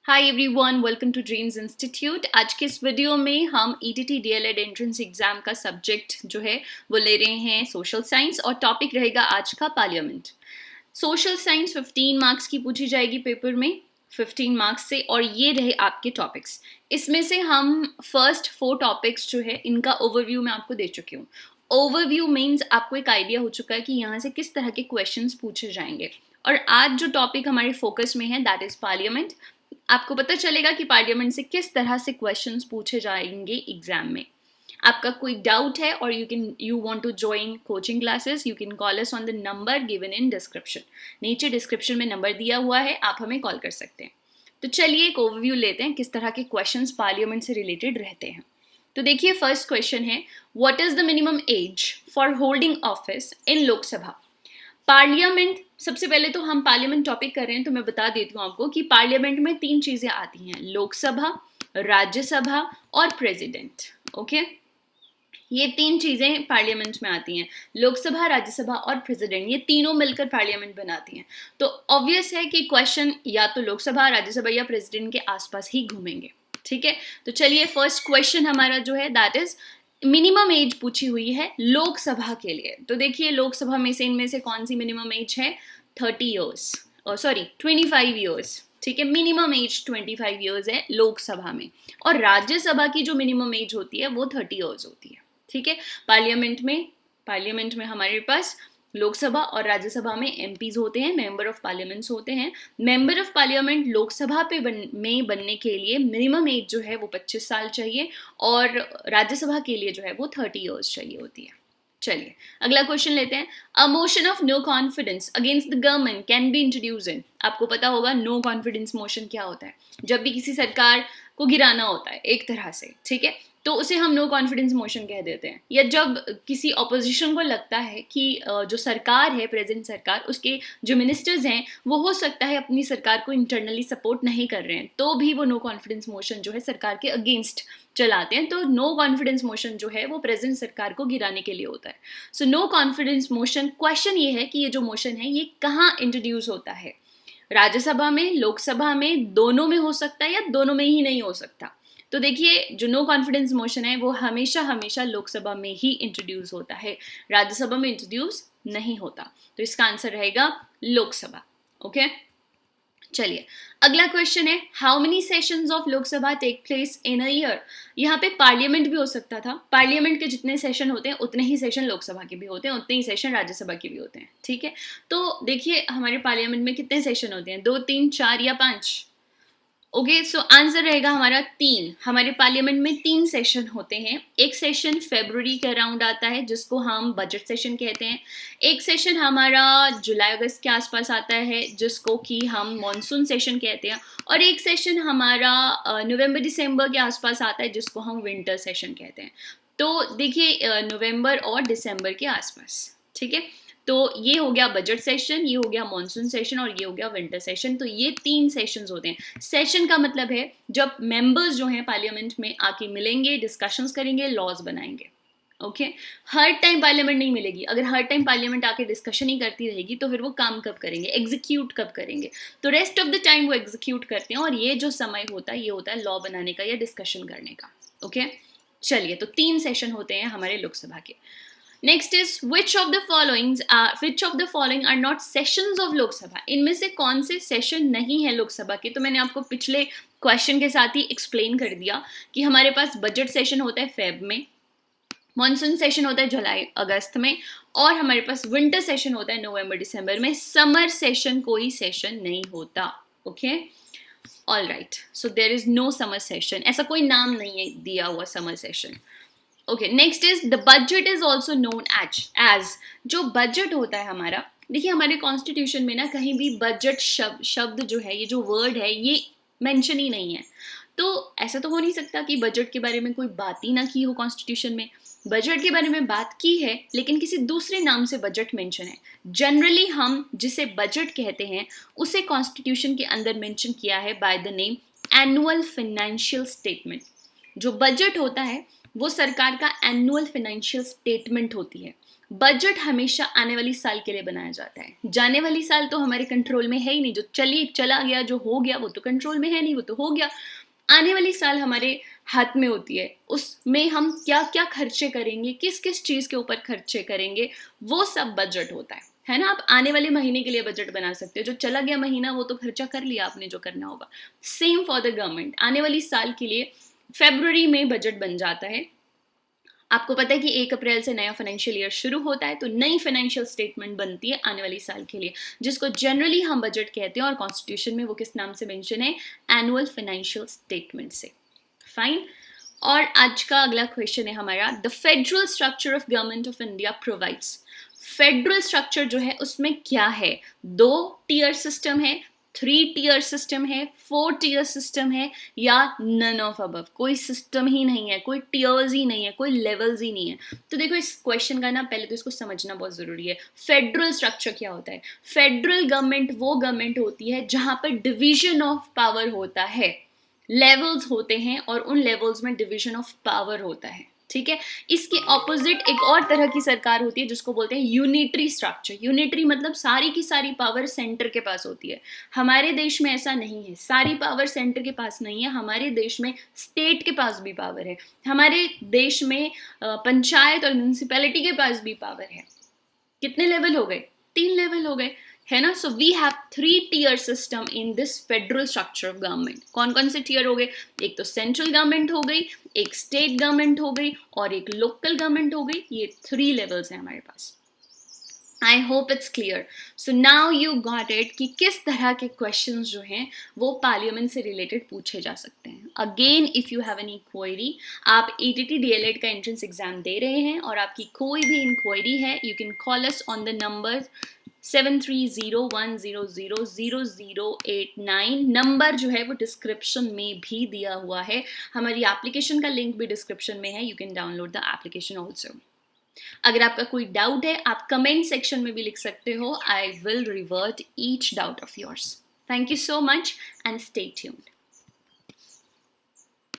Hi everyone, welcome to Dreams Institute. आज के इस वीडियो में हम ईटीटी डीएलएड एंट्रेंस एग्जाम का सब्जेक्ट जो है वो ले रहे हैं सोशल साइंस, और टॉपिक रहेगा आज का पार्लियामेंट। सोशल साइंस 15 मार्क्स की पूछी जाएगी पेपर में, 15 मार्क्स से, और ये रहे आपके टॉपिक्स। इसमें से हम फर्स्ट 4 टॉपिक्स जो है इनका ओवरव्यू मैं आपको दे चुकी हूँ। ओवरव्यू मीन्स आपको एक आइडिया हो चुका है कि यहाँ से किस तरह के क्वेश्चंस पूछे जाएंगे। और आज जो टॉपिक हमारे फोकस में है दैट इज पार्लियामेंट। आपको पता चलेगा कि पार्लियामेंट से किस तरह से क्वेश्चंस पूछे जाएंगे एग्जाम में। आपका कोई डाउट है और you want to join coaching classes, you can call us on the number given in description. नीचे डिस्क्रिप्शन में नंबर दिया हुआ है, आप हमें कॉल कर सकते हैं। तो चलिए एक ओवरव्यू लेते हैं किस तरह के क्वेश्चंस पार्लियामेंट से रिलेटेड रहते हैं। तो देखिए, फर्स्ट क्वेश्चन है, what is the minimum age for holding office in Lok Sabha. Parliament, सबसे पहले तो हम पार्लियामेंट टॉपिक कर रहे हैं तो मैं बता देती हूँ आपको कि पार्लियामेंट में 3 चीजें आती हैं, लोकसभा, राज्यसभा और प्रेसिडेंट। ओके, ये 3 चीजें पार्लियामेंट में आती हैं, लोकसभा, राज्यसभा और प्रेसिडेंट, ये तीनों मिलकर पार्लियामेंट बनाती हैं। तो ऑब्वियस है कि क्वेश्चन या तो लोकसभा, राज्यसभा या प्रेसिडेंट के आसपास ही घूमेंगे। ठीक है, तो चलिए फर्स्ट क्वेश्चन हमारा जो है दैट इज मिनिमम एज पूछी हुई है लोकसभा के लिए। तो देखिए, लोकसभा में से इनमें से कौन सी मिनिमम एज है, 30 ईयर्स, सॉरी 25 ईयर्स। ठीक है, मिनिमम एज 25 ईयर्स है लोकसभा में। और राज्यसभा की जो मिनिमम एज होती है वो 30 ईयर्स होती है। ठीक है, पार्लियामेंट में हमारे पास लोकसभा और राज्यसभा में एमपीज होते हैं, मेंबर ऑफ पार्लियामेंट्स होते हैं। मेंबर ऑफ पार्लियामेंट लोकसभा में बनने के लिए मिनिमम एज जो है वो 25 साल चाहिए, और राज्यसभा के लिए जो है वो 30 ईयर्स चाहिए होती है। चलिए अगला क्वेश्चन लेते हैं। A motion of no confidence against the government can be introduce in. आपको पता होगा नो कॉन्फिडेंस मोशन क्या होता है, जब भी किसी सरकार को गिराना होता है एक तरह से, ठीक है, तो उसे हम नो कॉन्फिडेंस मोशन कह देते हैं। या जब किसी ऑपोजिशन को लगता है कि जो सरकार है, प्रेजेंट सरकार, उसके जो मिनिस्टर्स हैं वो हो सकता है अपनी सरकार को इंटरनली सपोर्ट नहीं कर रहे हैं, तो भी वो नो कॉन्फिडेंस मोशन जो है सरकार के अगेंस्ट चलाते हैं। तो नो कॉन्फिडेंस मोशन जो है वो प्रेजेंट सरकार को गिराने के लिए होता है। So no confidence motion, question ये है कि ये जो मोशन है ये कहाँ इंट्रोड्यूस होता है, राज्यसभा में, लोकसभा में, दोनों में हो सकता है या दोनों में ही नहीं हो सकता। तो देखिए, जो नो कॉन्फिडेंस मोशन है वो हमेशा हमेशा लोकसभा में ही इंट्रोड्यूस होता है, राज्यसभा में इंट्रोड्यूस नहीं होता। तो इसका आंसर रहेगा लोकसभा। ओके, चलिए अगला क्वेश्चन है, how many sessions of Lok Sabha take place in a year. यहाँ पे पार्लियामेंट भी हो सकता था, पार्लियामेंट के जितने सेशन होते हैं उतने ही सेशन लोकसभा के भी होते हैं, उतने ही सेशन राज्यसभा के भी होते हैं। ठीक है, तो देखिए हमारे पार्लियामेंट में कितने सेशन होते हैं, 2, 3, 4 या 5। ओके, सो आंसर रहेगा हमारा 3। हमारे पार्लियामेंट में 3 सेशन होते हैं। एक सेशन फरवरी के अराउंड आता है जिसको हम बजट सेशन कहते हैं। एक सेशन हमारा जुलाई अगस्त के आसपास आता है जिसको कि हम मॉनसून सेशन कहते हैं। और एक सेशन हमारा नवंबर दिसंबर के आसपास आता है जिसको हम विंटर सेशन कहते हैं। तो देखिए, नवंबर और दिसंबर के आसपास। ठीक है, तो ये हो गया बजट सेशन, ये हो गया मॉनसून सेशन और ये हो गया विंटर सेशन। तो ये 3 सेशंस होते हैं। सेशन का मतलब है जब मेंबर्स जो हैं पार्लियामेंट में आके मिलेंगे, डिस्कशंस करेंगे, लॉज बनाएंगे। ओके, हर टाइम पार्लियामेंट नहीं मिलेगी। अगर हर टाइम पार्लियामेंट आके डिस्कशन ही करती रहेगी तो फिर वो काम कब करेंगे, एग्जीक्यूट कब करेंगे। तो रेस्ट ऑफ द टाइम वो एग्जीक्यूट करते हैं, और ये जो समय होता है ये होता है लॉ बनाने का या डिस्कशन करने का। ओके, चलिए, तो 3 सेशन होते हैं हमारे लोकसभा के। Next is which of the following are not sessions of Lok Sabha. इनमें से कौन से सेशन नहीं है लोकसभा के। तो मैंने आपको पिछले क्वेश्चन के साथ ही एक्सप्लेन कर दिया कि हमारे पास बजट सेशन होता है फेब में, मॉनसून सेशन होता है जुलाई अगस्त में, और हमारे पास विंटर सेशन होता है नवंबर दिसंबर में। समर सेशन कोई सेशन नहीं होता। Okay, all right, so there is no summer session, ऐसा कोई नाम नहीं है दिया हुआ summer session. Okay, next is the budget is also known as. जो बजट होता है हमारा, देखिए हमारे कॉन्स्टिट्यूशन में ना कहीं भी बजट शब्द जो है, ये जो वर्ड है, ये मेंशन ही नहीं है। तो ऐसा तो हो नहीं सकता कि बजट के बारे में कोई बात ही ना की हो कॉन्स्टिट्यूशन में। बजट के बारे में बात की है लेकिन किसी दूसरे नाम से बजट मेंशन है। जनरली हम जिसे बजट कहते हैं उसे कॉन्स्टिट्यूशन के अंदर मेंशन किया है by the name annual financial statement. जो बजट होता है वो सरकार का एनुअल फाइनेंशियल स्टेटमेंट होती है। बजट हमेशा आने वाली साल के लिए बनाया जाता है, जाने वाली साल तो हमारे कंट्रोल में है ही नहीं, जो चला गया, जो हो गया वो तो कंट्रोल में है नहीं, वो तो हो गया। आने वाली साल हमारे हाथ में होती है, उसमें हम क्या क्या खर्चे करेंगे, किस किस चीज़ के ऊपर खर्चे करेंगे, वो सब बजट होता है ना। आप आने वाले महीने के लिए बजट बना सकते हो, जो चला गया महीना वो तो खर्चा कर लिया आपने जो करना होगा। सेम फॉर द गवर्नमेंट, आने वाली साल के लिए फरवरी में बजट बन जाता है। आपको पता है कि 1 अप्रैल से नया फाइनेंशियल ईयर शुरू होता है, तो नई फाइनेंशियल स्टेटमेंट बनती है आने वाली साल के लिए, जिसको जनरली हम बजट कहते हैं, और कॉन्स्टिट्यूशन में वो किस नाम से मेंशन है, एनुअल फाइनेंशियल स्टेटमेंट से। फाइन। और आज का अगला क्वेश्चन है हमारा, the federal structure of government of India provides. Federal structure जो है उसमें क्या है, 2 टीयर सिस्टम है, 3 टीयर सिस्टम है, 4 टीयर सिस्टम है, या नन ऑफ अबव, कोई सिस्टम ही नहीं है, कोई टीयर्स ही नहीं है, कोई लेवल्स ही नहीं है। तो देखो इस क्वेश्चन का ना पहले तो इसको समझना बहुत जरूरी है। फेडरल स्ट्रक्चर क्या होता है? फेडरल गवर्नमेंट वो गवर्नमेंट होती है जहां पर डिवीजन ऑफ पावर होता है, लेवल्स होते हैं और उन लेवल्स में डिवीजन ऑफ पावर होता है, ठीक है। इसके ऑपोजिट एक और तरह की सरकार होती है जिसको बोलते हैं यूनिटरी स्ट्रक्चर। यूनिटरी मतलब सारी की सारी पावर सेंटर के पास होती है। हमारे देश में ऐसा नहीं है, सारी पावर सेंटर के पास नहीं है, हमारे देश में स्टेट के पास भी पावर है, हमारे देश में पंचायत और म्यूनिसिपैलिटी के पास भी पावर है। कितने लेवल हो गए? 3 लेवल हो गए, है ना। So we have 3 tier system in this federal structure of government. कौन कौन से टीयर हो गए? एक तो सेंट्रल गवर्नमेंट हो गई, एक स्टेट गवर्नमेंट हो गई और एक लोकल गवर्नमेंट हो गई। ये 3 लेवल्स हैं हमारे पास। I hope it's clear. So now you got it कि किस तरह के क्वेश्चन जो हैं वो पार्लियामेंट से रिलेटेड पूछे जा सकते हैं। Again if you have any query, आप ATT DLED का एंट्रेंस एग्जाम दे रहे हैं और आपकी कोई भी इंक्वायरी है, you can call us on the number 7301000089। Number जो है वो डिस्क्रिप्शन में भी दिया हुआ है, हमारी एप्लीकेशन का लिंक भी डिस्क्रिप्शन में है, you can download the application also. अगर आपका कोई डाउट है आप कमेंट सेक्शन में भी लिख सकते हो, I will revert each doubt of yours. Thank you so much and stay tuned.